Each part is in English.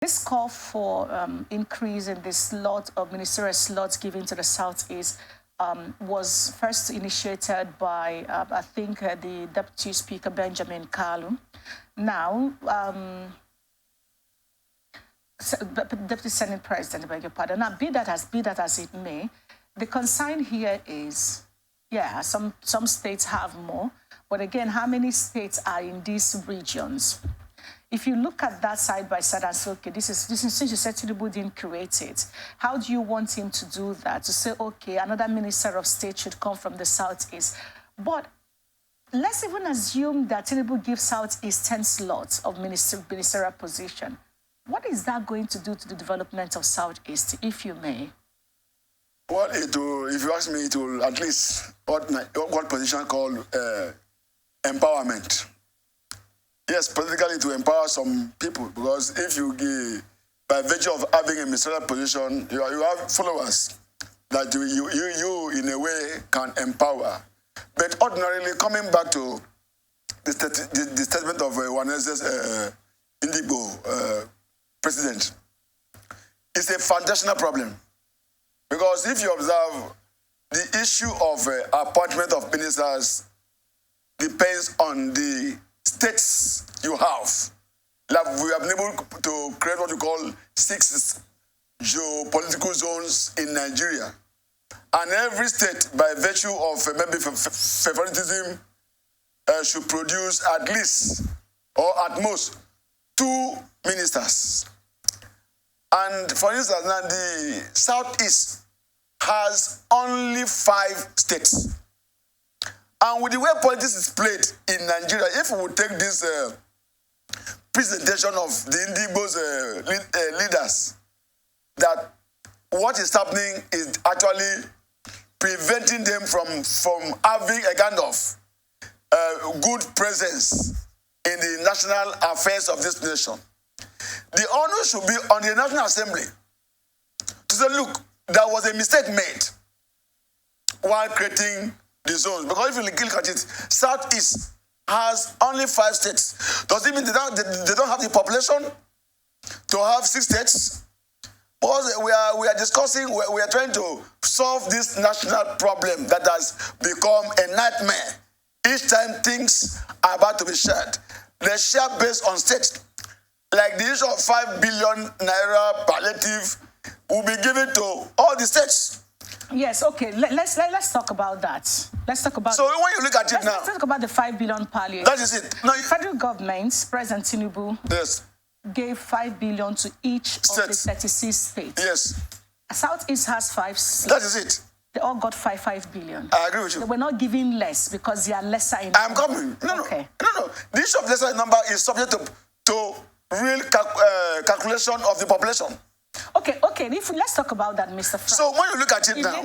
This call for increase in the slot of ministerial slots given to the Southeast was first initiated by, I think, the Deputy Speaker, Benjamin Kalu. Now, Deputy Senate President, I beg your pardon. Now, be that as it may, the concern here is, yeah, some states have more, but again, how many states are in these regions? If you look at that side by side and say, okay, this is since you said Tinubu didn't create it, how do you want him to do that? To say, okay, another minister of state should come from the Southeast. But let's even assume that Tinubu gives Southeast 10 slots of ministerial position. What is that going to do to the development of Southeast, if you may? Well, it will, if you ask me, it will at least what position called empowerment. Yes, politically to empower some people, because if you give, by virtue of having a ministerial position, you have followers that you in a way can empower. But ordinarily, coming back to the statement of Ohaneze's Indigo president, it's a foundational problem. Because if you observe, the issue of appointment of ministers depends on the states you have. Like we have been able to create what we call 6 geopolitical zones in Nigeria. And every state, by virtue of maybe favoritism, should produce at least, or at most, 2 ministers. And for instance, now the Southeast has only 5 states. And with the way politics is played in Nigeria, if we would take this presentation of the Indigo's leaders, that what is happening is actually preventing them from having a kind of good presence in the national affairs of this nation. The onus should be on the National Assembly to say, look, there was a mistake made while creating the zones. Because if you look at it, Southeast has only 5 states. Does it mean they don't have the population to have 6 states? Because we are discussing, we are trying to solve this national problem that has become a nightmare. Each time things are about to be shared, they share based on states. Like the issue of 5 billion naira palliative will be given to all the states. Yes, okay. Let's talk about that. Let's talk about. So when you look at it now, let's talk about the 5 billion palliative. That is it. No, federal government, President Tinubu, yes, gave 5 billion to each of the 36 states. Yes. Southeast has 5 states. That is it. They all got 5 billion. I agree with you. They were not giving less because they are lesser in. I'm coming. No. The issue of lesser number is subject to real calculation of the population. Okay. Let's talk about that, Mr. Frank. So when you look at it in now,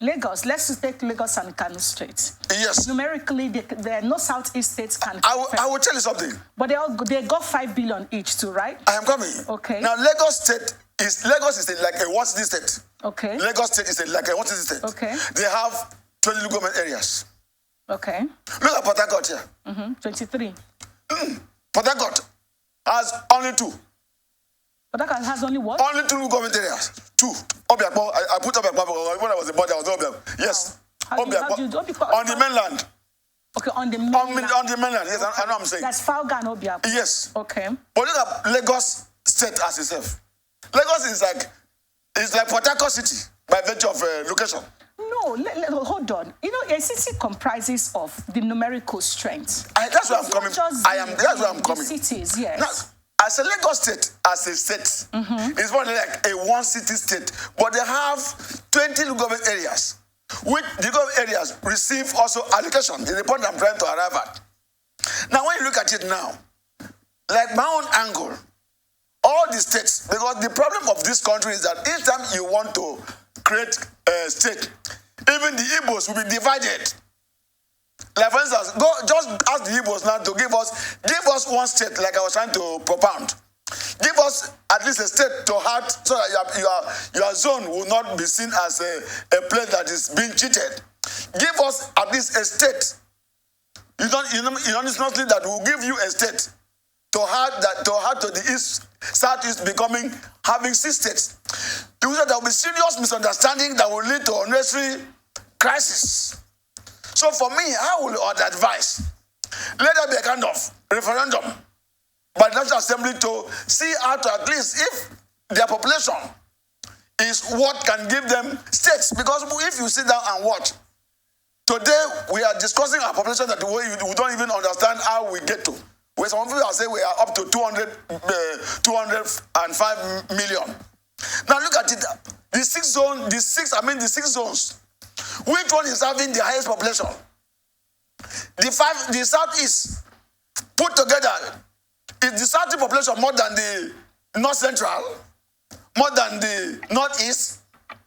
Lagos. Let's just take Lagos and Kano State. Yes. Numerically, there are no Southeast states can. I will tell you something. But they got 5 billion each too, right? I am coming. Okay. Now Lagos is like a one-city state. Okay. Lagos state is like a one-city state. Okay. They have 20 local government areas. Okay. Look at Port Harcourt here. 23. Port Harcourt has only 2. But that has only what? Only 2 government areas. 2. Obiakpo. I put Obiakpo because when I was in Body, I was Obiakpo. Yes. Obiakpo. On the mainland. Okay, on the mainland. On the mainland, yes, okay. I know what I'm saying. That's Falga and Obiakpo. Yes. Okay. But look at Lagos state as itself. Lagos is like Port Harcourt city by virtue of location. No, hold on. You know, a city comprises of the numerical strength. That's where I'm coming. That's where I'm coming. Cities, yes. Now, as a Lagos state, it's more like a one-city state, but they have 20 government areas, which the government areas receive also allocation. Is the point I'm trying to arrive at. Now, when you look at it now, like my own angle, all the states, because the problem of this country is that each time you want to create a state, even the Igbos will be divided. Like for instance, just ask the Igbos now to give us one state, like I was trying to propound. Give us at least a state to have, so that your zone will not be seen as a place that is being cheated. Give us at least a state. It's not that will give you a state to the east, southeast having 6 states. You said there will be serious misunderstanding that will lead to unnecessary crisis. So for me, I would advise, let there be a kind of referendum by the National Assembly to see out at least if their population is what can give them states. Because if you sit down and watch, today we are discussing our population that we don't even understand how we get to. Where some people are saying we are up to 205 million. Now look at it. The six zones. Which one is having the highest population? The southeast put together, is the southeast population more than the north central, more than the northeast,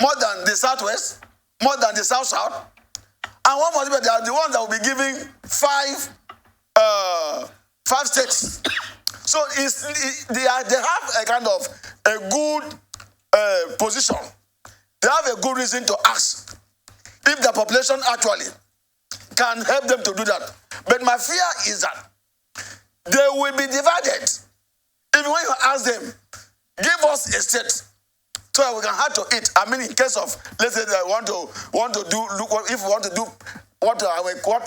more than the southwest, more than the south? And one must be they are the ones that will be giving 5 states. So they have a kind of a good position. They have a good reason to ask if the population actually can help them to do that. But my fear is that they will be divided. Even when you ask them, give us a state so that we can have to eat. I mean, in case of, let's say they want to do, if we want to do what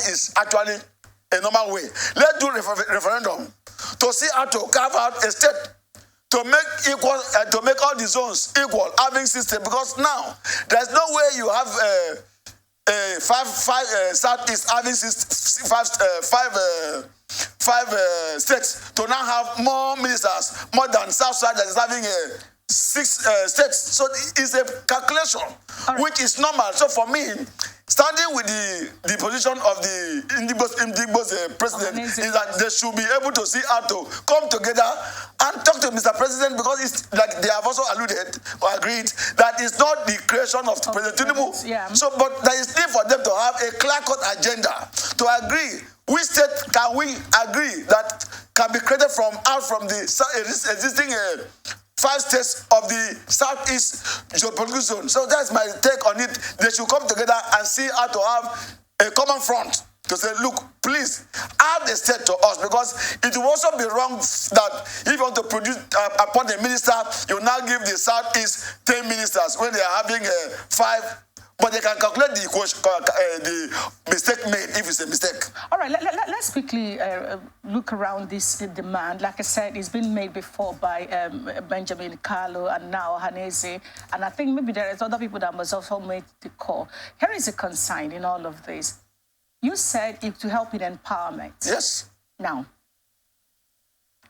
is actually a normal way, let's do referendum to see how to carve out a state to make all the zones equal, having system. Because now there's no way you have five southeast having five states to now have more ministers, more than south side that is having 6 states. So it's a calculation which is normal. So for me, standing with the position of the Indigbo's president is that they should be able to see how to come together and talk to Mr. President, because it's like they have also alluded or agreed that it's not the creation of President Tinubu. Yeah. So, but there is need for them to have a clear-cut agenda to agree which state can we agree that can be created from the existing 5 states of the southeast geopolitical zone. So that's my take on it. They should come together and see how to have a common front to say, look, please add the state to us, because it will also be wrong that if you want to appoint a minister, you now give the southeast 10 ministers when they are having 5. But they can calculate the equation, the mistake made if it's a mistake. All right, let's quickly look around this demand. Like I said, it's been made before by Benjamin Kalu and now Ohaneze. And I think maybe there is other people that must also make the call. Here is a concern in all of this. You said it to help in empowerment. Yes. Now,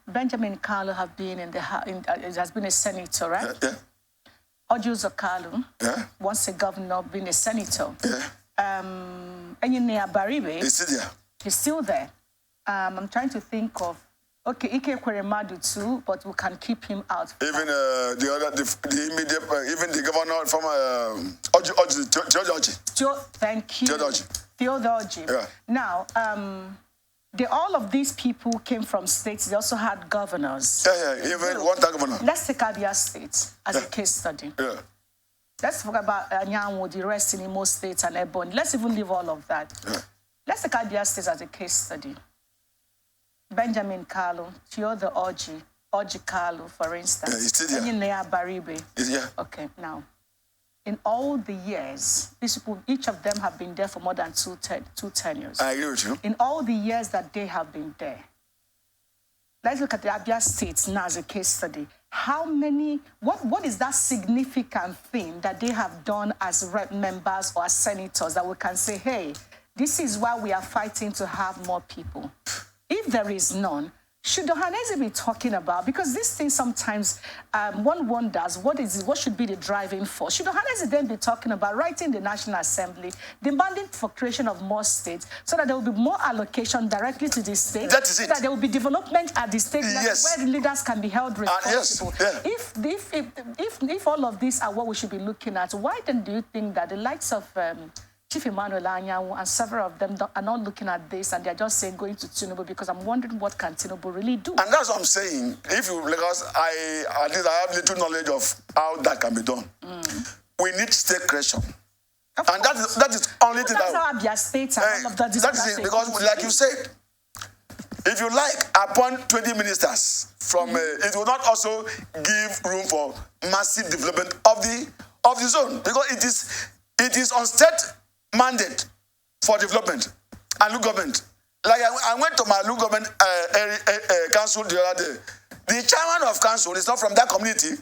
Benjamin Kalu has been a senator, right? Yeah. Ogwuonuonu, once a governor, being a senator. Eneawaji, he's still there. I'm trying to think of, okay, Ike Kweremadu too, but we can keep him out. Even even the governor from Theodoji. Thank you. Theodoji. Yeah. Now, all of these people came from states. They also had governors. Yeah. Even one governor. Let's take Abia State as a case study. Yeah. Let's talk about Nyanwo, the rest in Imo State and Ebony. Let's even leave all of that. Yeah. Let's take Abia State as a case study. Benjamin Kalu, Theodore Oji Kalu, for instance. Yeah, he's still there. Eneawaji. Yeah. Okay, now, in all the years, these people, each of them have been there for more than two tenures. I agree with you. In all the years that they have been there, let's look at the Abia State now as a case study. How many, what is that significant thing that they have done as rep members or as senators that we can say, hey, this is why we are fighting to have more people? If there is none, should Ohaneze be talking about? Because these things sometimes, one wonders, what should be the driving force? Should Ohaneze then be talking about writing the National Assembly, demanding for creation of more states, so that there will be more allocation directly to the state? That is it. So that there will be development at the state level, yes, where the leaders can be held responsible. Yes. Yeah. If all of these are what we should be looking at, why then do you think that the likes of Chief Emmanuel Anyanwu and several of them are not looking at this and they're just saying going to Tinubu? Because I'm wondering what can Tinubu really do. And that's what I'm saying. Because I have little knowledge of how that can be done. We need state creation. And that is only thing that's how Abia State and all of that. That is it. Because like you said, if you like, appoint 20 ministers from. It will not also give room for massive development of the zone, because it is on state mandate for development and local government. Like I went to my local government council the other day. The chairman of council is not from that community,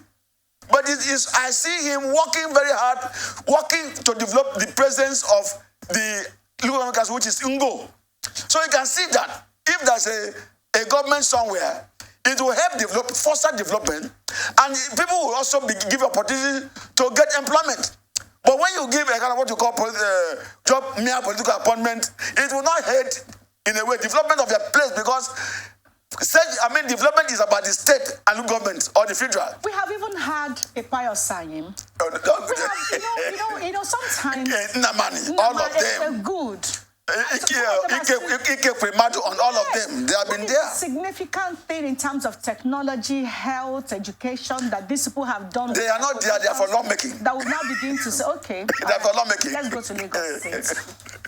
but I see him working very hard, working to develop the presence of the local government council, which is Ngo. So you can see that if there's a government somewhere, it will help foster development, and people will also give opportunity to get employment. But when you give a kind of what you call job, mere political appointment, it will not aid in a way development of your place, because development is about the state and local government or the federal. We have even had a pious saying. Sometimes Namani, all of them. Good. On all of them, they have been there. Significant thing in terms of technology, health, education that these people have done. They are not there. They are for lawmaking. That will now begin to say, okay, they are for lawmaking. Let's go to Lagos State.